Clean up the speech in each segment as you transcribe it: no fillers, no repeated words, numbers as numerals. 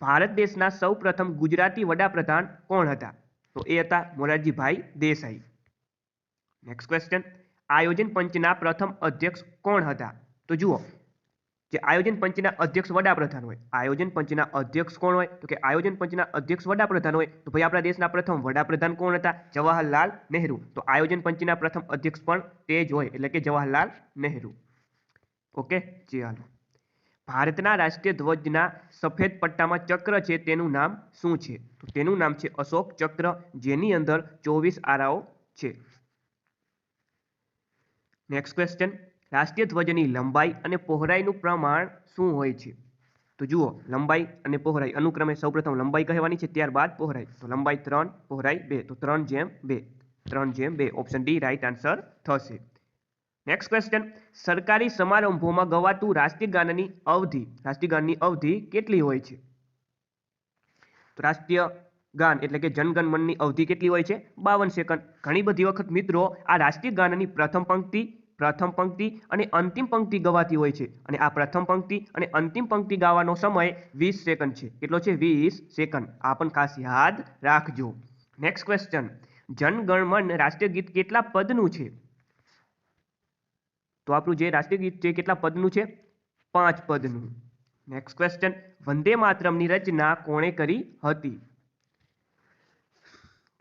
ભારત દેશના સૌ પ્રથમ ગુજરાતી વડાપ્રધાન કોણ હતા? તો એ હતા મોરારજીભાઈ દેસાઈ. નેક્સ્ટ ક્વેશ્ચન, આયોજન પંચના પ્રથમ અધ્યક્ષ કોણ હતા? તો જુઓ, જે આયોજન પંચના અધ્યક્ષ વડાપ્રધાન હોય, આયોજન પંચના અધ્યક્ષ કોણ હોય? તો કે આયોજન પંચના અધ્યક્ષ વડાપ્રધાન હોય. તો ભાઈ આપણા દેશના પ્રથમ વડાપ્રધાન કોણ હતા? જવાહરલાલ નહેરુ. તો આયોજન પંચના પ્રથમ અધ્યક્ષ પણ તે જ હોય, એટલે કે જવાહરલાલ નહેરુ. ઓકે, ચાલો. ભારતના રાષ્ટ્રીય ધ્વજના સફેદ પટ્ટામાં ચક્ર છે, તેનું નામ શું છે? તો તેનું નામ છે અશોક ચક્ર, જેની અંદર 24 આરાઓ છે. નેક્સ્ટ ક્વેશ્ચન, રાષ્ટ્રીય ધ્વજની લંબાઈ અને પહોળાઈનું પ્રમાણ શું હોય છે? તો જુઓ, લંબાઈ અને પહોળાઈ અનુક્રમે સૌપ્રથમ લંબાઈ કહેવાની છે, ત્યારબાદ પહોળાઈ. તો લંબાઈ 3, પહોળાઈ 2, તો 3:2. 3:2. ઓપ્શન ડી રાઈટ આન્સર થશે. નેક્સ્ટ ક્વેશ્ચન, સરકારી સમારંભોમાં ગવાતું રાષ્ટ્રીય ગાનની અવધિ કેટલી હોય છે? તો રાષ્ટ્રીય ગાન એટલે કે જનગણ મનની અવધિ કેટલી હોય છે? 52 સેકન્ડ. ઘણી બધી વખત મિત્રો આ રાષ્ટ્રીય ગાનની પ્રથમ પંક્તિ અને અંતિમ પંક્તિ ગવાતી હોય છે, અને આ પ્રથમ પંક્તિ અને અંતિમ પંક્તિ ગાવાનો સમય 20 સેકન્ડ છે. કેટલો છે? 20 સેકન્ડ. આ પણ ખાસ યાદ રાખજો. નેક્સ્ટ ક્વેશ્ચન, જનગણ મન રાષ્ટ્રીય ગીત કેટલા પદનું છે? તો આપણું જે રાષ્ટ્રીય ગીત છે કેટલા પદનું છે? 5 પદનું. નેક્સ્ટ ક્વેશ્ચન, વંદે માતરમની રચના કોણે કરી હતી?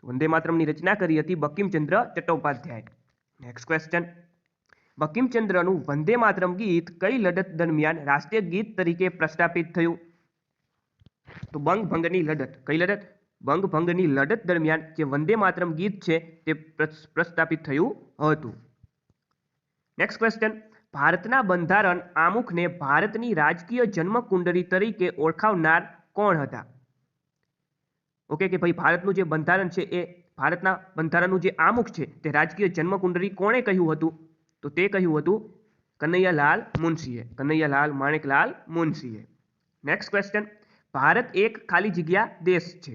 વંદે માતરમની રચના કરી હતી બંકિમચંદ્ર ચટ્ટોપાધ્યાય. નેક્સ્ટ ક્વેશ્ચન, બંકિમચંદ્રનું વંદે માતરમ ગીત કઈ લડત દરમિયાન રાષ્ટ્રીય ગીત તરીકે પ્રસ્થાપિત થયું? તો બંગભંગની લડત. કઈ લડત? બંગભંગની લડત દરમિયાન જે વંદે માતરમ ગીત છે તે પ્રસ્થાપિત થયું હતું. નેક્સ્ટ ક્વેશ્ચન, ભારતના બંધારણ આમુખને ભારતની રાજકીય જન્મકુંડળી તરીકે ઓળખાવનાર કોણ હતા? ઓકે, કે ભાઈ ભારતનું જે બંધારણ છે એ ભારતના બંધારણનું જે આમુખ છે તે રાજકીય જન્મકુંડળી કોણે કહ્યું હતું? તો તે કહ્યું હતું કનૈયાલાલ મુનશીએ, કનૈયાલાલ માણેકલાલ મુનશીએ. નેક્સ્ટ ક્વેશ્ચન, ભારત એક ખાલી જગ્યા દેશ છે.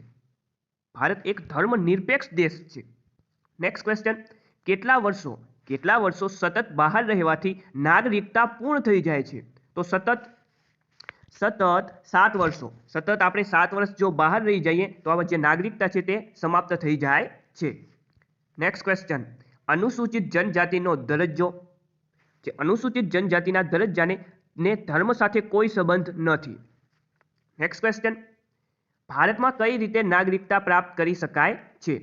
ભારત એક ધર્મનિરપેક્ષ દેશ છે. નેક્સ્ટ ક્વેશ્ચન, કેટલા વર્ષો સતત બહાર રહેવાથી નાગરિકતા પૂર્ણ થઈ જાય છે? તો સતત 7 વર્ષો. સતત આપણે 7 વર્ષ જો બહાર રહી જઈએ તો આ જે નાગરિકતા છે તે સમાપ્ત થઈ જાય છે. નેક્સ્ટ ક્વેશ્ચન, અનુસૂચિત જનજાતિનો દરજ્જો. જે અનુસૂચિત જનજાતિના દરજ્જાને ધર્મ સાથે કોઈ સંબંધ નથી. નેક્સ્ટ ક્વેશ્ચન, ભારતમાં કઈ રીતે નાગરિકતા પ્રાપ્ત કરી શકાય છે?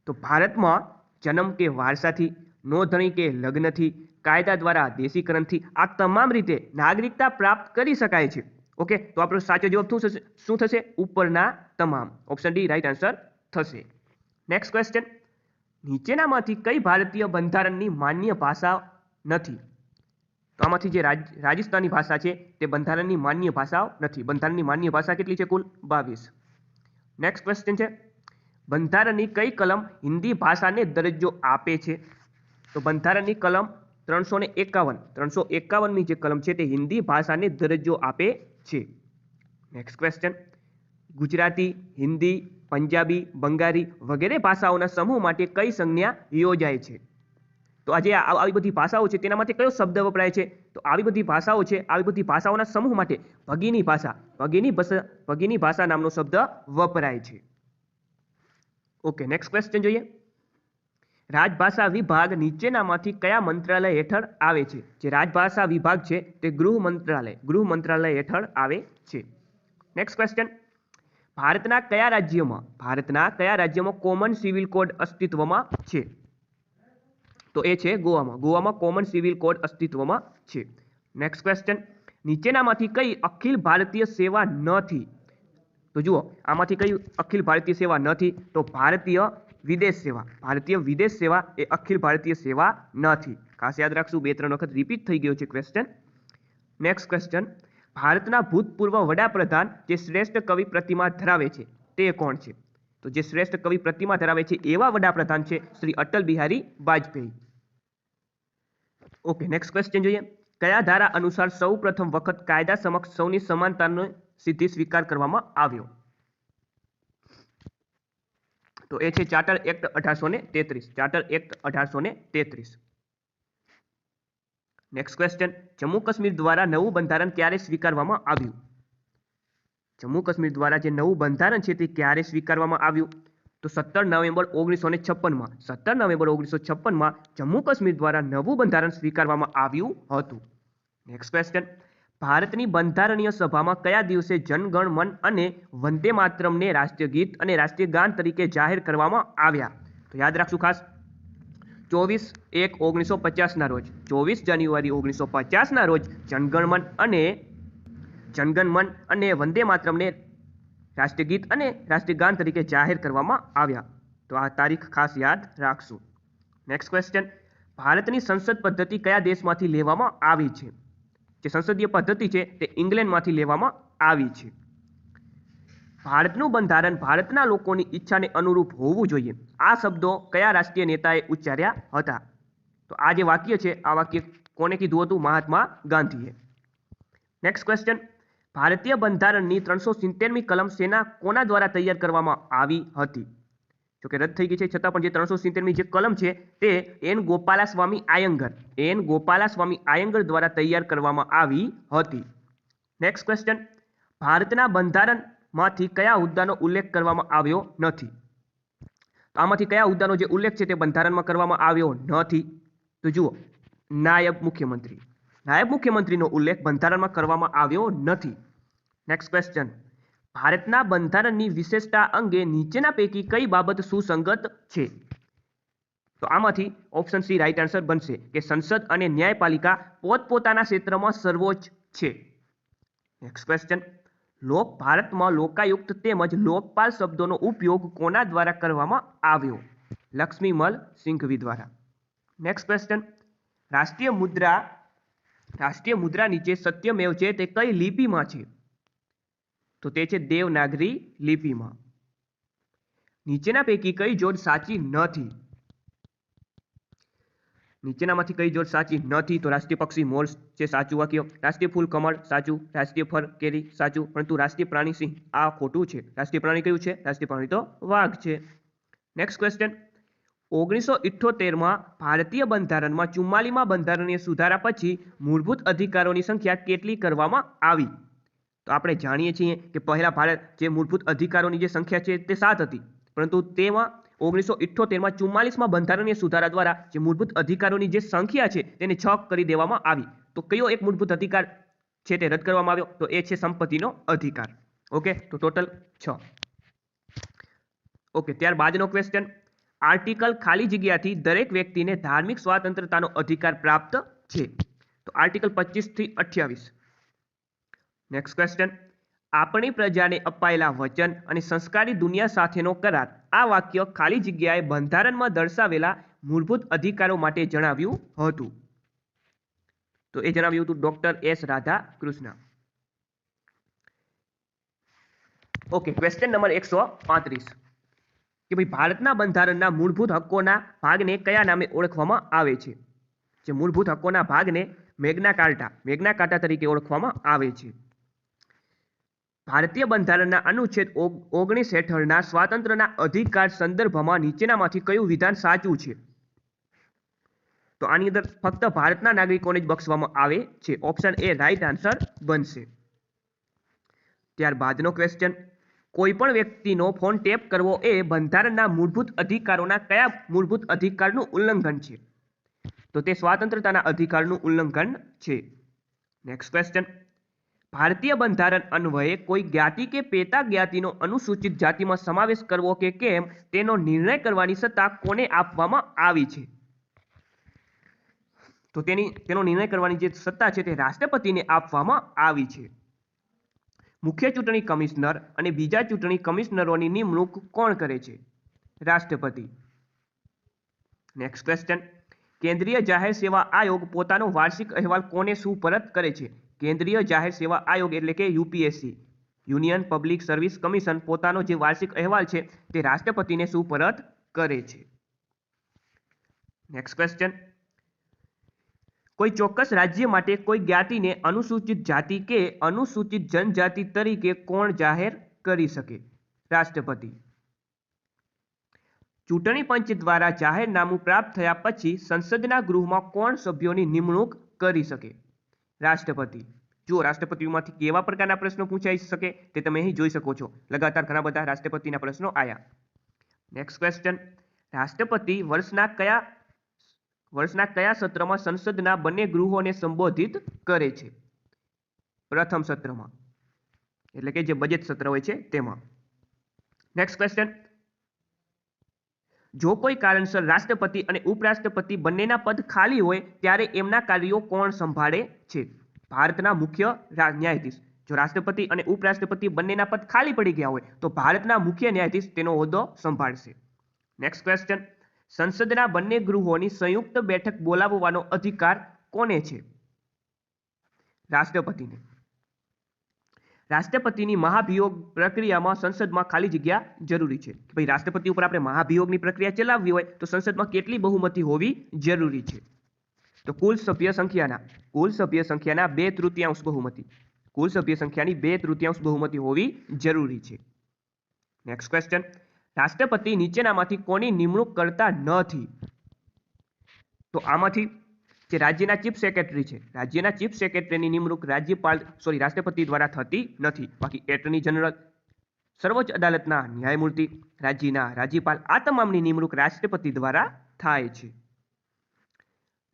તો ભારતમાં જન્મ કે વારસાથી, નોંધણી કે લગ્નથી, કાયદા દ્વારા દેશીકરણથી, આ તમામ રીતે નાગરિકતા પ્રાપ્ત કરી શકાય છે. ઓકે, તો આપણો સાચો જવાબ શું થશે? ઉપરના તમામ. ઓપ્શન ડી રાઈટ આન્સર થશે. નેક્સ્ટ ક્વેશ્ચન, નીચેનામાંથી કઈ ભારતીય બંધારણની માન્ય ભાષા નથી? તો આમાંથી જે રાજસ્થાની ભાષા છે તે બંધારણની માન્ય ભાષાઓ નથી. બંધારણની માન્ય ભાષા કેટલી છે? કુલ 22. નેક્સ્ટ ક્વેશ્ચન છે, બંધારણની કઈ કલમ હિન્દી ભાષાને દરજ્જો આપે છે? તો બંધારણની કલમ 351મી જે કલમ છે તે હિન્દી ભાષાને દરજ્જો આપે છે. નેક્સ્ટ ક્વેશ્ચન, ગુજરાતી, હિન્દી, પંજાબી, બંગાળી વગેરે ભાષાઓના સમૂહ માટે કઈ સંજ્ઞા યોજાય છે? તો આજે આવી બધી ભાષાઓ છે તેના માટે કયો શબ્દ વપરાય છે? તો આવી બધી ભાષાઓ છે, આવી બધી ભાષાઓના સમૂહ માટે ભગીની ભાષા નામનો શબ્દ વપરાય છે. ઓકે, નેક્સ્ટ ક્વેશ્ચન જોઈએ. રાજભાષા વિભાગ નીચેનામાંથી કયા મંત્રાલય હેઠળ આવે છે? જે રાજભાષા વિભાગ છે તે ગૃહ મંત્રાલય હેઠળ આવે છે. નેક્સ્ટ ક્વેશ્ચન, ભારતના કયા રાજ્યમાં કોમન સિવિલ કોડ અસ્તિત્વમાં છે? તો એ છે ગોવામાં. ગોવામાં કોમન સિવિલ કોડ અસ્તિત્વમાં છે. નેક્સ્ટ ક્વેશ્ચન, નીચેનામાંથી કઈ અખિલ ભારતીય સેવા નથી? તો જુઓ, આમાંથી કઈ અખિલ ભારતીય સેવા નથી? તો ભારતીય વિદેશ સેવા એ અખિલ ભારતીય સેવા નથી. ખાસ યાદ રાખશું, 2-3 વખત રિપીટ થઈ ગયો છે ક્વેશ્ચન. નેક્સ્ટ ક્વેશ્ચન, ભારતના ભૂતપૂર્વ વડાપ્રધાન જે શ્રેષ્ઠ કવિ પ્રતિમા ધરાવે છે તે કોણ છે? તો જે શ્રેષ્ઠ કવિ પ્રતિમા ધરાવે છે એવા વડાપ્રધાન છે Shri Atal Bihari Vajpayee. Okay, next question જોઈએ. કયા ધારા અનુસાર સૌ પ્રથમ વખત કાયદા સમક્ષ સૌની સમાનતાનો સિદ્ધિ સ્વીકાર કરવામાં આવ્યો? તો એ છે charter act 1833. Charter act 1833. Next question, Jammu Kashmir દ્વારા નવું બંધારણ ક્યારે સ્વીકારવામાં આવ્યું? જમ્મુ કાશ્મીર દ્વારા જે નવું બંધારણ છે તે ક્યારે સ્વીકારવામાં આવ્યું? તો 17 નવેમ્બર 1956માં 17 નવેમ્બર 1956માં જમ્મુ કાશ્મીર દ્વારા નવું બંધારણ સ્વીકારવામાં આવ્યું હતું. નેક્સ્ટ ક્વેશ્ચન, ભારતની બંધારણીય સભામાં કયા દિવસે જનગણ મન અને વંદે માતરમને રાષ્ટ્રીય ગીત અને રાષ્ટ્રીય ગાન તરીકે જાહેર કરવામાં આવ્યા? તો યાદ રાખશું ખાસ, 24/1/1950ના રોજ, 24 જાન્યુઆરી 1950ના રોજ જનગણ મન અને વંદે માતરમને રાષ્ટ્રીય ગીત અને રાષ્ટ્રીય ગાન તરીકે જાહેર કરવામાં આવ્યા. તો આ તારીખ ખાસ યાદ રાખશું. નેક્સ્ટ ક્વેશ્ચન, ભારતની સંસદ પદ્ધતિ કયા દેશમાંથી લેવામાં આવી છે? જે સંસદીય પદ્ધતિ છે તે ઇંગ્લેન્ડમાંથી લેવામાં આવી છે. ભારતનું બંધારણ ભારતના લોકોની ઈચ્છાને અનુરૂપ હોવું જોઈએ. આ શબ્દો કયા રાષ્ટ્રીય નેતાએ ઉચ્ચાર્યા હતા? તો આ જે વાક્ય છે આ વાક્ય કોને કીધું હતું? મહાત્મા ગાંધીએ. નેક્સ્ટ ક્વેશ્ચન, ભારતીય બંધારણની 370મી કલમ કોના દ્વારા તૈયાર કરવામાં આવી હતી? જો કે રદ થઈ ગઈ છે છતાં પણ જે 370મી જે કલમ છે તે એન ગોપાલાસ્વામી આયંગર દ્વારા તૈયાર કરવામાં આવી હતી. નેક્સ્ટ ક્વેશ્ચન, ભારતના બંધારણમાંથી કયા હોદ્દાનો ઉલ્લેખ કરવામાં આવ્યો નથી? તો આમાંથી કયા હોદ્દાનો જે ઉલ્લેખ છે તે બંધારણમાં કરવામાં આવ્યો નથી? તો જુઓ, નાયબ મુખ્યમંત્રીનો ઉલ્લેખ બંધારણમાં કરવામાં આવ્યો નથી. નેક્સ્ટ ક્વેશ્ચન, ભારતના બંધારણની વિશેષતા અંગે નીચેના પૈકી કઈ બાબત સુસંગત છે? તો આમાંથી ઓપ્શન સી રાઈટ આન્સર બનશે કે સંસદ અને ન્યાયપાલિકા પોતપોતાના ક્ષેત્રમાં સર્વોચ્ચ છે. નેક્સ્ટ ક્વેશ્ચન, ભારતમાં લોકાયુક્ત તેમજ લોકપાલ શબ્દોનો ઉપયોગ કોના દ્વારા કરવામાં આવ્યો? લક્ષ્મીમલ સિંઘવી દ્વારા. નેક્સ્ટ ક્વેશ્ચન, રાષ્ટ્રીય મુદ્રા નીચે સત્યમેવ છે તે કઈ લિપિમાં છે? તો તે છે દેવનાગરી લિપિમાં. નીચેના પૈકી કઈ જોડ સાચી નથી? નીચેનામાંથી કઈ જોડ સાચી નથી? તો રાષ્ટ્રીય પક્ષી મોર છે સાચું વાક્ય, રાષ્ટ્રીય ફૂલ કમળ સાચું, રાષ્ટ્રીય ફળ કેરી સાચું, પરંતુ રાષ્ટ્રીય પ્રાણી સિંહ આ ખોટું છે. રાષ્ટ્રીય પ્રાણી કયું છે? રાષ્ટ્રીય પ્રાણી તો વાઘ છે. નેક્સ્ટ ક્વેશ્ચન, 1978માં ભારતીય બંધારણમાં 44માં બંધારણીય સુધારા પછી મૂળભૂત અધિકારોની સંખ્યા કેટલી કરવામાં આવી? તો આપણે જાણીએ છીએ કે પહેલા જે મૂળભૂત અધિકારોની જે સંખ્યા છે તે 7 હતી, પરંતુ તેમાં 1978માં 44માં બંધારણીય સુધારા દ્વારા જે મૂળભૂત અધિકારોની જે સંખ્યા છે તેને 6 કરી દેવામાં આવી. તો કયો એક મૂળભૂત અધિકાર છે તે રદ કરવામાં આવ્યો? તો એ છે સંપત્તિનો અધિકાર. ઓકે, તો ટોટલ 6. ઓકે, ત્યારબાદનો ક્વેશ્ચન, આર્ટિકલ ખાલી જગ્યાથી દરેક વ્યક્તિને ધાર્મિક સ્વતંત્રતાનો અધિકાર પ્રાપ્ત છે? તો આર્ટિકલ 25 થી 28. નેક્સ્ટ ક્વેશ્ચન, આપણી પ્રજાને અપાયેલા વચન અને સંસ્કારી દુનિયા સાથેનો કરાર આ વાક્ય ખાલી જગ્યાએ બંધારણમાં દર્શાવેલા મૂળભૂત અધિકારો માટે જણાવ્યું હતું? તો એ જણાવ્યું હતું doctor S Radhakrishna. Okay, question number 135 કે ભાઈ ભારતના બંધારણના મૂળભૂત હક્કોના ભાગને કયા નામે ઓળખવામાં આવે છે? જે મૂળભૂત હક્કોના ભાગને મેગ્ના કાર્ટા તરીકે ઓળખવામાં આવે છે. ભારતીય બંધારણના અનુચ્છેદ 19 હેઠળના સ્વાતંત્ર્યના અધિકાર સંદર્ભમાં નીચેનામાંથી કયું વિધાન સાચું છે? તો આની અંદર ફક્ત ભારતના નાગરિકોને જ બક્ષવામાં આવે છે. ઓપ્શન એ રાઈટ આન્સર બનશે. ત્યારબાદનો ક્વેશ્ચન, કોઈ પણ વ્યક્તિનો ફોન ટેપ કરવો એ બંધારણના મૂળભૂત અધિકારોના કયા મૂળભૂત અધિકારનું ઉલ્લંઘન છે? તો તે સ્વતંત્રતાના અધિકારનું ઉલ્લંઘન છે. નેક્સ્ટ ક્વેશ્ચન, ભારતીય બંધારણ અન્વયે કોઈ જ્ઞાતિ કે પેટા જ્ઞાતિનો અનુસૂચિત જાતિમાં સમાવેશ કરવો કે કેમ તેનો નિર્ણય કરવાની સત્તા કોને આપવામાં આવી છે? તો તેનો નિર્ણય કરવાની જે સત્તા છે તે રાષ્ટ્રપતિને આપવામાં આવી છે. મુખ્ય ચૂંટણી કમિશનર અને બીજા ચૂંટણી કમિશનરોની નિમણૂક કોણ કરે છે? રાષ્ટ્રપતિ. નેક્સ્ટ ક્વેશ્ચન, કેન્દ્રીય જાહેર સેવા આયોગ પોતાનો વાર્ષિક અહેવાલ કોને સુપરત કરે છે? કેન્દ્રીય જાહેર સેવા આયોગ એટલે કે UPSC, union public service commission પોતાનો જે વાર્ષિક અહેવાલ છે તે રાષ્ટ્રપતિને સુપરત કરે છે. નેક્સ્ટ ક્વેશ્ચન, કોઈ ચોક્કસ રાજ્ય માટે કોઈ જ્ઞાતિને અનુસૂચિત જાતિ કે અનુસૂચિત જનજાતિ તરીકે કોણ જાહેર કરી શકે? રાષ્ટ્રપતિ. ચૂંટણી પંચ દ્વારા જાહેરનામું પ્રાપ્ત થયા પછી સંસદના ગૃહમાં કોણ સભ્યોની નિમણૂક કરી શકે? રાષ્ટ્રપતિ. જો રાષ્ટ્રપતિઓમાંથી કેવા પ્રકારના પ્રશ્નો પૂછાઈ શકે તે તમે અહીં જોઈ શકો છો. લગાતાર ઘણા બધા રાષ્ટ્રપતિના પ્રશ્નો આયા. નેક્સ્ટ ક્વેશ્ચન, રાષ્ટ્રપતિ વર્ષના કયા સત્રમાં સંસદના બંને ગૃહોને સંબોધિત કરે છે? પ્રથમ સત્રમાં, એટલે કે જે બજેટ સત્ર હોય છે તેમાં. નેક્સ્ટ ક્વેશ્ચન, જો કોઈ કારણસર રાષ્ટ્રપતિ અને ઉપરાષ્ટ્રપતિ બંનેના પદ ખાલી હોય ત્યારે એમના કાર્યો કોણ સંભાળે છે? ભારતના મુખ્ય ન્યાયાધીશ. જો રાષ્ટ્રપતિ અને ઉપરાષ્ટ્રપતિ બંનેના પદ ખાલી પડી ગયા હોય તો ભારતના મુખ્ય ન્યાયાધીશ તેનો હોદ્દો સંભાળશે. નેક્સ્ટ ક્વેશ્ચન, સંસદના બંને ગૃહોની સંયુક્ત બેઠક બોલાવવાનો અધિકાર કોને છે? રાષ્ટ્રપતિને. રાષ્ટ્રપતિની મહાભિયોગ પ્રક્રિયામાં સંસદમાં ખાલી જગ્યા જરૂરી છે. કે ભાઈ રાષ્ટ્રપતિ ઉપર આપણે મહાભિયોગની પ્રક્રિયા ચલાવવી હોય તો સંસદમાં કેટલી બહુમતી હોવી જરૂરી છે? તો કુલ સભ્ય સંખ્યાના 2/3 બહુમતી. કુલ સભ્ય સંખ્યાની 2/3 બહુમતી હોવી જરૂરી છે. નેક્સ્ટ ક્વેશ્ચન, રાષ્ટ્રપતિ નીચેનામાંથી કોની નિમણૂક કરતા નથી? તો આમાંથી જે રાજ્યના ચીફ સેક્રેટરી છે, રાજ્યના ચીફ સેક્રેટરીની નિમણૂક રાષ્ટ્રપતિ દ્વારા થતી નથી. બાકી એટર્ની જનરલ, સર્વોચ્ચ અદાલતના ન્યાયમૂર્તિ, રાજ્યના રાજ્યપાલ આ તમામની નિમણૂક રાષ્ટ્રપતિ દ્વારા થાય છે.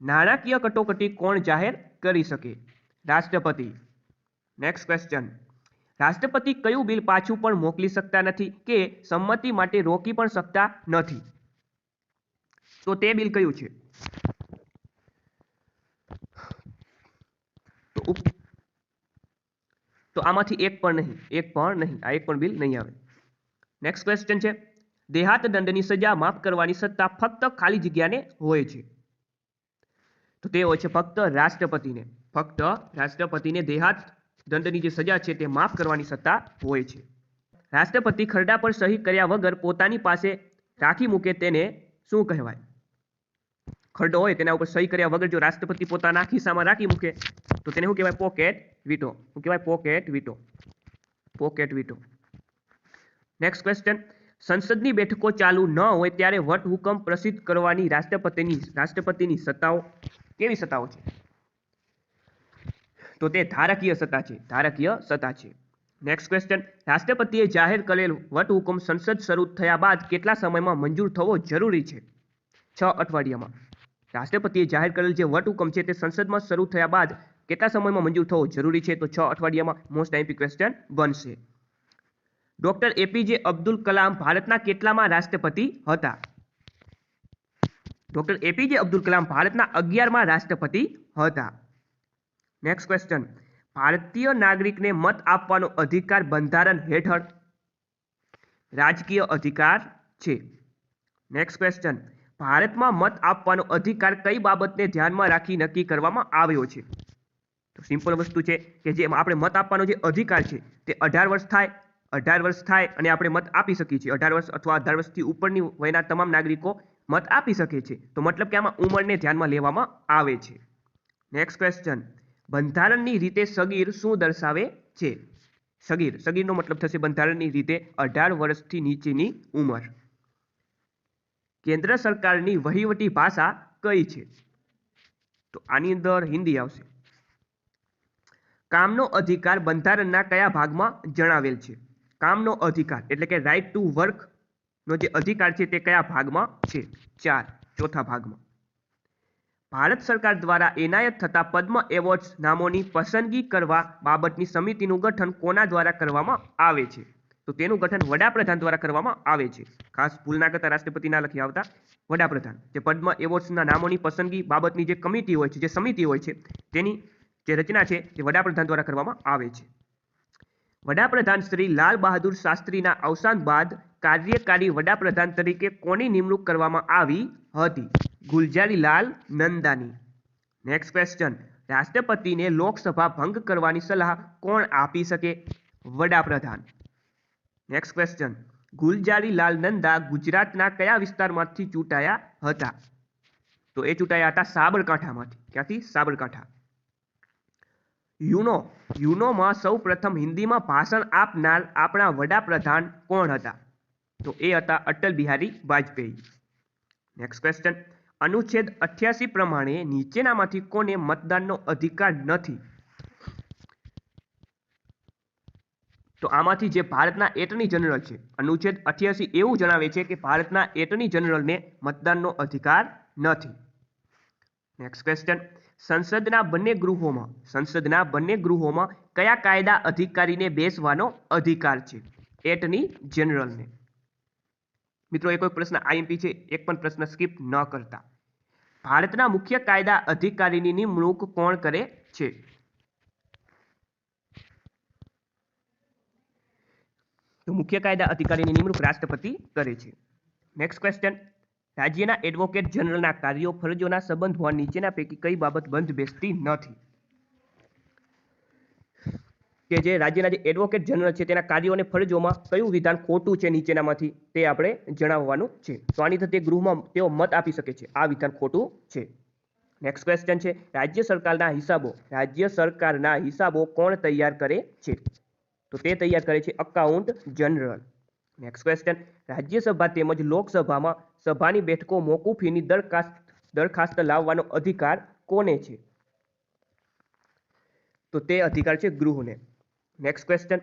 નાણાકીય કટોકટી કોણ જાહેર કરી શકે? રાષ્ટ્રપતિ. નેક્સ્ટ ક્વેશ્ચન, રાષ્ટ્રપતિ કયું બિલ પાછું પણ મોકલી શકતા નથી કે સંમતિ માટે રોકી પણ શકતા નથી? તો તે બિલ કયું છે? તો આમાંથી એક પણ નહીં. આ એક પણ બિલ નહીં આવે. નેક્સ્ટ ક્વેશ્ચન છે, દેહાત દંડની સજા માફ કરવાની સત્તા ફક્ત ખાલી જગ્યાને હોય છે? તો તે હોય છે ફક્ત રાષ્ટ્રપતિને. ફક્ત રાષ્ટ્રપતિને દેહાત દંડની જે સજા છે તે માફ કરવાની સત્તા હોય છે. રાષ્ટ્રપતિ ખરડા પર સહી કર્યા વગર પોતાની પાસે રાખી મૂકે તેને શું કહેવાય? ખરડો હોય તેના ઉપર સહી કર્યા વગર જો રાષ્ટ્રપતિ પોતાના ખિસ્સામાં રાખી મૂકે તો તેને શું કહેવાય? Pocket veto. શું કહેવાય? Pocket veto. Pocket veto. Next question, સંસદની બેઠકો ચાલુ ન હોય ત્યારે વટહુકમ પ્રસિદ્ધ કરવાની રાષ્ટ્રપતિની સત્તાઓ કેવી સત્તાઓ છે? તો તે ધારાકીય સત્તા છે. ધારાકીય સત્તા છે. નેક્સ્ટ ક્વેશ્ચન, રાષ્ટ્રપતિએ જાહેર કરેલ વટહુકમ સંસદ શરૂ થયા બાદ કેટલા સમયમાં મંજૂર થવો જરૂરી છે? 6 અઠવાડિયામાં. રાષ્ટ્રપતિએ જાહેર કરેલ જે વટહુકમ છે તે સંસદમાં શરૂ થયા બાદ કેટલા સમયમાં મંજૂર થવો જરૂરી છે? તો 6 અઠવાડિયામાં. મોસ્ટ આઈએમપી ક્વેશ્ચન બનશે. ડોક્ટર એપીજે અબ્દુલ કલામ ભારતના કેટલામાં રાષ્ટ્રપતિ હતા? ડોક્ટર એપીજે અબ્દુલ કલામ ભારતના 11મા રાષ્ટ્રપતિ હતા. નેક્સ્ટ ક્વેશ્ચન, ભારતીય નાગરિકને મત આપવાનો અધિકાર બંધારણ હેઠળ રાજકીય અધિકાર છે. નેક્સ્ટ ક્વેશ્ચન, ભારતમાં મત આપવાનો અધિકાર કઈ બાબતને ધ્યાનમાં રાખી નક્કી કરવામાં આવ્યો છે? તો સિમ્પલ વસ્તુ છે કે જે આપણે મત આપવાનો જે અધિકાર છે તે 18 વર્ષ થાય અને આપણે મત આપી શકીએ છીએ. 18 વર્ષ અથવા 18 વર્ષથી ઉપરની વયના તમામ નાગરિકો મત આપી શકે છે. તો મતલબ કે આમાં ઉંમરને ધ્યાનમાં લેવામાં આવે છે. નેક્સ્ટ ક્વેશ્ચન, બંધારણની રીતે સગીર શું દર્શાવે છે? સગીરનો મતલબ થશે બંધારણની રીતે 18 વર્ષથી નીચેની ઉંમર. કેન્દ્ર સરકારની વહીવટી ભાષા કઈ છે? તો આની અંદર હિન્દી આવશે. કામનો અધિકાર બંધારણના કયા ભાગમાં જણાવેલ છે? કામનો અધિકાર એટલે કે રાઇટ ટુ વર્ક નો જે અધિકાર છે તે કયા ભાગમાં છે? 4 ભાગમાં. ભારત સરકાર દ્વારા એનાયત થતા પદ્મ એવોર્ડ્સ નામોની પસંદગી કરવા બાબતની સમિતિનું ગઠન કોના દ્વારા કરવામાં આવે છે? તો તેનું ગઠન વડાપ્રધાન દ્વારા કરવામાં આવે છે. ખાસ ભૂલ ના કરતા, રાષ્ટ્રપતિ ના લખી આવતા, વડાપ્રધાન. જે પદ્મ એવોર્ડ્સના નામોની પસંદગી બાબતની જે કમિટી હોય છે, જે સમિતિ હોય છે, તેની જે રચના છે તે વડાપ્રધાન દ્વારા કરવામાં આવે છે. વડાપ્રધાન શ્રી લાલ બહાદુર શાસ્ત્રીના અવસાન બાદ કાર્યકારી વડાપ્રધાન તરીકે કોની નિમણૂક કરવામાં આવી હતી? ગુલઝારીલાલ નંદાની. નેક્સ્ટ ક્વેશ્ચન, રાષ્ટ્રપતિને લોકસભા ભંગ કરવાની સલાહ કોણ આપી શકે? વડાપ્રધાન. નેક્સ્ટ ક્વેશ્ચન, ગુલઝારીલાલ નંદા ગુજરાતના કયા વિસ્તારમાંથી ચૂંટાયા હતા? તો એ ચૂંટાયા હતા સાબરકાંઠામાંથી. ક્યાંથી? સાબરકાંઠા. યુનોમાં સૌ પ્રથમ હિન્દીમાં ભાષણ આપનાર આપણા વડાપ્રધાન કોણ હતા? તો એ હતા અટલ બિહારી વાજપેયી. નેક્સ્ટ ક્વેશ્ચન, અનુચ્છેદ 88 પ્રમાણે નીચેનામાંથી કોને મતદાનનો અધિકાર નથી? તો આમાંથી જે ભારતના એટર્ની જનરલ છે, અનુચ્છેદ 88 એવું જણાવે છે કે ભારતના એટર્ની જનરલને મતદાનનો અધિકાર નથી. નેક્સ્ટ ક્વેશ્ચન, સંસદના બંને ગૃહોમાં કયા કાયદા અધિકારીને બેસવાનો અધિકાર છે? એટર્ની જનરલને. મિત્રો, એક પ્રશ્ન આઈએમપી છે, એક પણ પ્રશ્ન સ્કીપ ન કરતા. ભારતના મુખ્ય કાયદા અધિકારીની નિમણૂક કોણ કરે છે? તો મુખ્ય કાયદા અધિકારીની નિમણૂક રાષ્ટ્રપતિ કરે છે. નેક્સ્ટ ક્વેશ્ચન, રાજ્યના એડવોકેટ જનરલના કાર્યો ફરજોના સંબંધમાં નીચેના પૈકી કઈ બાબત બંધ બેસતી નથી? કે જે રાજ્યના જે એડવોકેટ જનરલ છે તેના કાર્યો અને ફરજોમાં કયું વિધાન ખોટું છે નીચેનામાંથી તે આપણે જણાવવાનું છે. તો આની થતી ગૃહમાં તેઓ મત આપી શકે છે, આ વિધાન ખોટું છે. નેક્સ્ટ ક્વેશ્ચન છે, રાજ્ય સરકારના હિસાબો કોણ તૈયાર કરે છે? તો તે તૈયાર કરે છે account general. Next question, Rajya Sabha તેમજ લોકસભામાં સભાની બેઠકો મોકૂફીની દરખાસ્ત લાવવાનો અધિકાર કોને છે? તો તે અધિકાર છે ગૃહને. નેક્સ્ટ ક્વેશ્ચન,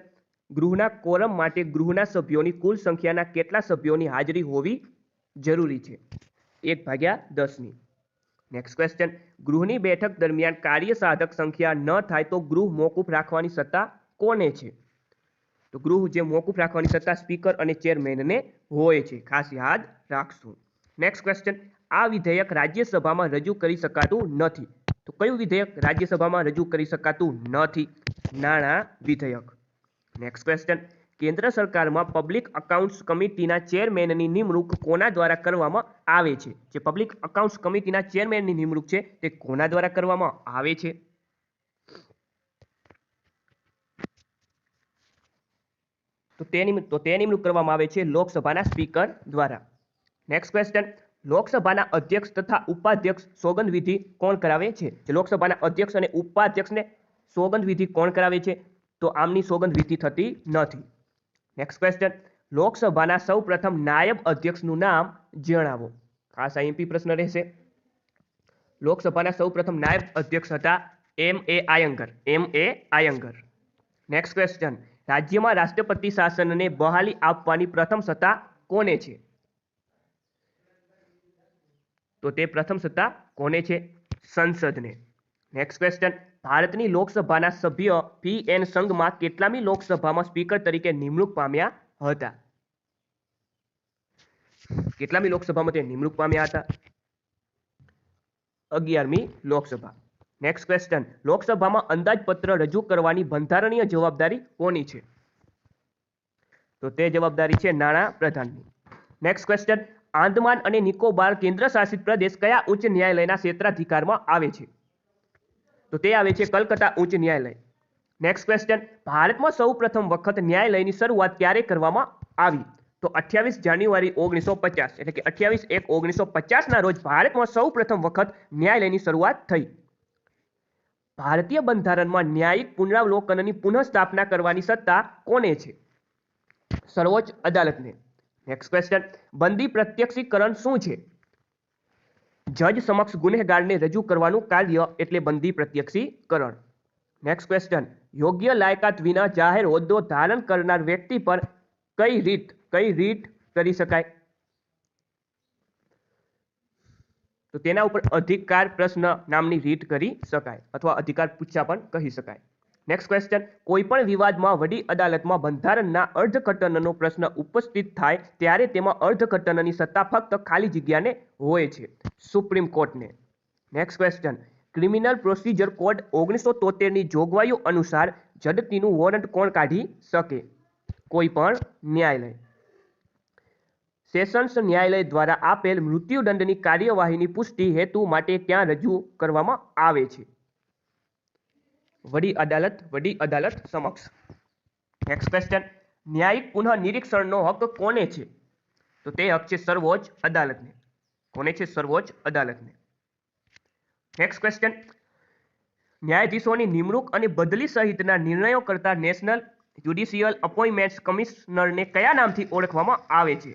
ગૃહના કોરમ માટે ગૃહના સભ્યોની કુલ સંખ્યાના કેટલા સભ્યોની હાજરી હોવી જરૂરી છે? 1/10ની. નેક્સ્ટ ક્વેશ્ચન, ગૃહની બેઠક દરમિયાન કાર્યસાધક સંખ્યા ન થાય તો ગૃહ મોકૂફ રાખવાની સત્તા કોને છે? તો ગૃહ જે મોકૂફ રાખવાની સત્તા સ્પીકર અને ચેરમેનને હોય છે, ખાસ યાદ રાખશું. નેક્સ્ટ ક્વેશ્ચન, આ વિધેયક રાજ્યસભામાં રજૂ કરી શકાતું નથી. તો કયું વિધેયક રાજ્યસભામાં રજૂ કરી શકાતું નથી? નાણાં વિધેયક. નેક્સ્ટ ક્વેશ્ચન, કેન્દ્ર સરકારમાં પબ્લિક અકાઉન્ટ્સ કમિટીના ચેરમેનની નિમણૂક કોના દ્વારા કરવામાં આવે છે? જે પબ્લિક અકાઉન્ટ્સ કમિટીના ચેરમેનની નિમણૂક છે તે કોના દ્વારા કરવામાં આવે છે? તો તે નિમણૂક કરવામાં આવે છે લોકસભાના સ્પીકર દ્વારા. નેક્સ્ટ ક્વેશ્ચન, લોકસભાના અધ્યક્ષ તથા ઉપાધ્યક્ષ સોગંદ વિધિ કોણ કરાવે છે? જે લોકસભાના અધ્યક્ષ અને ઉપાધ્યક્ષને સોગંદ વિધિ કોણ કરાવે છે? તો આમની સોગંદ વિધિ થતી નથી. નેક્સ્ટ ક્વેશ્ચન, લોકસભાના સૌ પ્રથમ નાયબ અધ્યક્ષનું નામ જણાવો. ખાસ આઈએમપી પ્રશ્ન રહેશે. લોકસભાના સૌ પ્રથમ નાયબ અધ્યક્ષ હતા M.A. આયંગર. નેક્સ્ટ ક્વેશ્ચન, રાજ્યમાં રાષ્ટ્રપતિ શાસનને બહાલી આપવાની પ્રથમ સત્તા કોને છે? તો તે પ્રથમ સત્તા કોને છે? સંસદને. નેક્સ્ટ ક્વેશ્ચન, ભારતની લોકસભાના સભ્ય P.N. સંઘમાં કેટલામી લોકસભામાં સ્પીકર તરીકે નિમણૂક પામ્યા હતા? કેટલામી લોકસભામાં તે નિમણૂક પામ્યા હતા? 11મી લોકસભા. નેક્સ્ટ ક્વેશ્ચન, લોકસભામાં અંદાજપત્ર રજૂ કરવાની બંધારણીય જવાબદારી કોની છે? તો તે જવાબદારી છે નાણાં પ્રધાનની. નેક્સ્ટ ક્વેશ્ચન, આંદમાન અને નિકોબાર કેન્દ્ર શાસિત પ્રદેશ કયા ઉચ્ચ ન્યાયાલયના ક્ષેત્રાધિકારમાં આવે છે? તો તે આવે છે કલકત્તા ઉચ્ચ ન્યાયાલય. નેક્સ્ટ ક્વેશ્ચન, ભારતમાં સૌ પ્રથમ વખત ન્યાયાલયની શરૂઆત ક્યારે કરવામાં આવી? તો 28 જાન્યુઆરી 1950 એટલે કે 28/1/1950 ના રોજ ભારતમાં સૌ પ્રથમ વખત ન્યાયાલયની શરૂઆત થઈ. ભારતીય બંધારણમાં ન્યાયિક પુનરાવલોકનની પુનઃસ્થાપના કરવાની સત્તા કોને છે? સર્વોચ્ચ અદાલતને. નેક્સ્ટ ક્વેશ્ચન, બંદી પ્રત્યક્ષીકરણ શું છે? જજ સમક્ષ ગુનેગારને રજૂ કરવાનું કાર્ય એટલે બંદી પ્રત્યક્ષીકરણ. નેક્સ્ટ ક્વેશ્ચન, યોગ્ય લાયકાત વિના જાહેર હોદ્દો ધારણ કરનાર વ્યક્તિ પર કઈ રીત કરી શકાય? તો તેના ઉપર અધિકાર પ્રશ્ન નામની રીત કરી શકાય અથવા અધિકાર પૂછા પણ કહી શકાય. નેક્સ્ટ ક્વેશ્ચન, કોઈ પણ વિવાદમાં વડી અદાલતમાં બંધારણના અર્થઘટનનો પ્રશ્ન ઉપસ્થિત થાય ત્યારે તેમાં અર્થઘટનની સત્તા ફક્ત ખાલી જગ્યાને હોય છે, સુપ્રીમ કોર્ટને. Next question, criminal procedure code 1973ની જોગવાઈઓ અનુસાર ઝડપીનું વોરંટ કોણ કાઢી શકે? કોઈ પણ ન્યાયાલય. સેશન્સ ન્યાયાલય દ્વારા આપેલ મૃત્યુદંડની કાર્યવાહીની પુષ્ટિ હેતુ માટે ક્યાં રજૂ કરવામાં આવે છે? વડી અદાલત સમક્ષ. નેક્સ્ટ ક્વેશ્ચન, ન્યાયિક પુનઃ નિરીક્ષણનો હક કોને છે? તો તે હક છે સર્વોચ્ચ અદાલતને. કોને છે? સર્વોચ્ચ અદાલતને. નેક્સ્ટ ક્વેશ્ચન, ન્યાયાધીશોની નિમણૂક અને બદલી સહિતના નિર્ણયો કરતા નેશનલ જ્યુડિશિયલ અપોઇન્ટમેન્ટ્સ કમિશનરને કયા નામથી ઓળખવામાં આવે છે?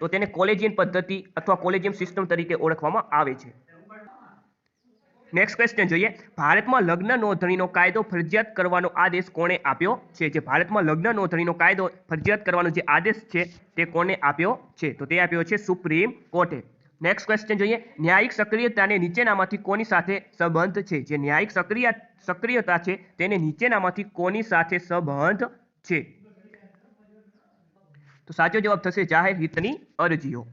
તો તેને કોલેજિયમ પદ્ધતિ અથવા કોલેજિયમ સિસ્ટમ તરીકે ઓળખવામાં આવે છે. નેક્સ્ટ ક્વેશ્ચન જોઈએ, ભારતમાં લગ્ન નોંધણીનો કાયદો ફરજિયાત કરવાનો આદેશ કોણે આપ્યો છે? જે ભારતમાં લગ્ન નોંધણીનો કાયદો ફરજિયાત કરવાનો જે આદેશ છે તે કોણે આપ્યો છે? તો તે આપ્યો છે સુપ્રીમ કોર્ટે. નેક્સ્ટ ક્વેશ્ચન જોઈએ, ન્યાયિક સક્રિયતાને નીચેનામાંથી કોની સાથે સંબંધ છે? જે ન્યાયિક સક્રિયતા છે તેને નીચેનામાંથી કોની સાથે સંબંધ છે? તો સાચો જવાબ થશે જાહેર હિતની અરજીઓ.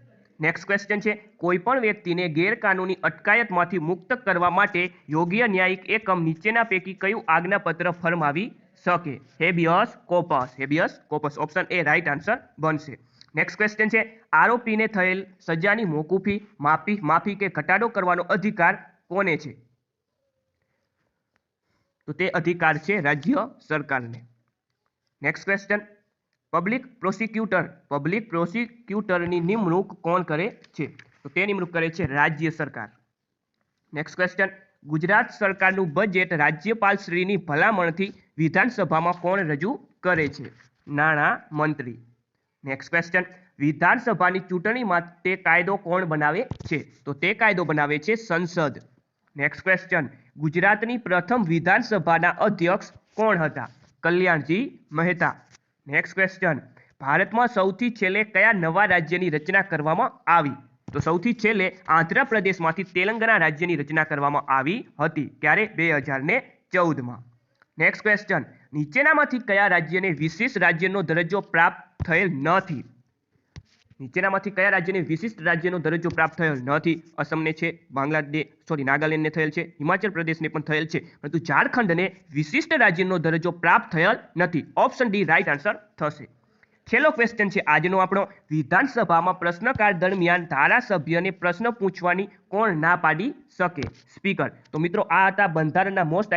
નેક્સ્ટ ક્વેશ્ચન છે, કોઈ પણ વ્યક્તિને ગેરકાનૂની અટકાયતમાંથી મુક્ત કરવા માટે યોગ્ય ન્યાયિક એકમ નીચેના પૈકી કયું આજ્ઞાપત્ર ફરમાવી શકે? Habeas corpus. Habeas corpus. Option A right answer બનશે. નેક્સ્ટ ક્વેશ્ચન છે, આરોપીને થયેલ સજાની મોકૂફી, માફી કે ઘટાડો કરવાનો અધિકાર કોને છે? તો તે અધિકાર છે રાજ્ય સરકારને. નેક્સ્ટ ક્વેશ્ચન, પબ્લિક પ્રોસિક્યુટરની નિમણૂક કોણ કરે છે? તો તે નિમણૂક કરે છે રાજ્ય સરકાર. નેક્સ્ટ ક્વેશ્ચન, ગુજરાત સરકારનું બજેટ રાજ્યપાલશ્રીની ભલામણથી વિધાનસભામાં કોણ રજૂ કરે છે? નાણાં મંત્રી. નેક્સ્ટ ક્વેશ્ચન, વિધાનસભાની ચૂંટણી માટે કાયદો કોણ બનાવે છે? તો તે કાયદો બનાવે છે સંસદ. નેક્સ્ટ ક્વેશ્ચન, ગુજરાતની પ્રથમ વિધાનસભાના અધ્યક્ષ કોણ હતા? કલ્યાણજી મહેતા. નેક્સ્ટ ક્વેશ્ચન, ભારતમાં સૌથી છેલ્લે કયા નવા રાજ્યની રચના કરવામાં આવી? તો સૌથી છેલ્લે આંધ્રપ્રદેશમાંથી તેલંગાણા રાજ્યની રચના કરવામાં આવી હતી. ક્યારે? 2014માં. નેક્સ્ટ ક્વેશ્ચન, નીચેનામાંથી કયા રાજ્યને વિશિષ્ટ રાજ્યનો દરજ્જો પ્રાપ્ત થયેલ નથી? નીચેનામાંથી કયા રાજ્યને વિશિષ્ટ રાજ્યનો દરજ્જો પ્રાપ્ત થયેલ નથી? અસમને છે, નાગાલેન્ડને થયેલ છે, હિમાચલ પ્રદેશને પણ થયેલ છે, પરંતુ ઝારખંડને વિશિષ્ટ રાજ્યનો દરજ્જો પ્રાપ્ત થયેલ નથી. ઓપ્શન ડી રાઈટ આન્સર થશે. છેલ્લો ક્વેશ્ચન છે આજનો આપણો, વિધાનસભામાં પ્રશ્નકાળ દરમિયાન ધારાસભ્યને પ્રશ્ન પૂછવાની કોણ ના પાડી શકે? સ્પીકર. તો મિત્રો આ હતા બંધારણના મોસ્ટ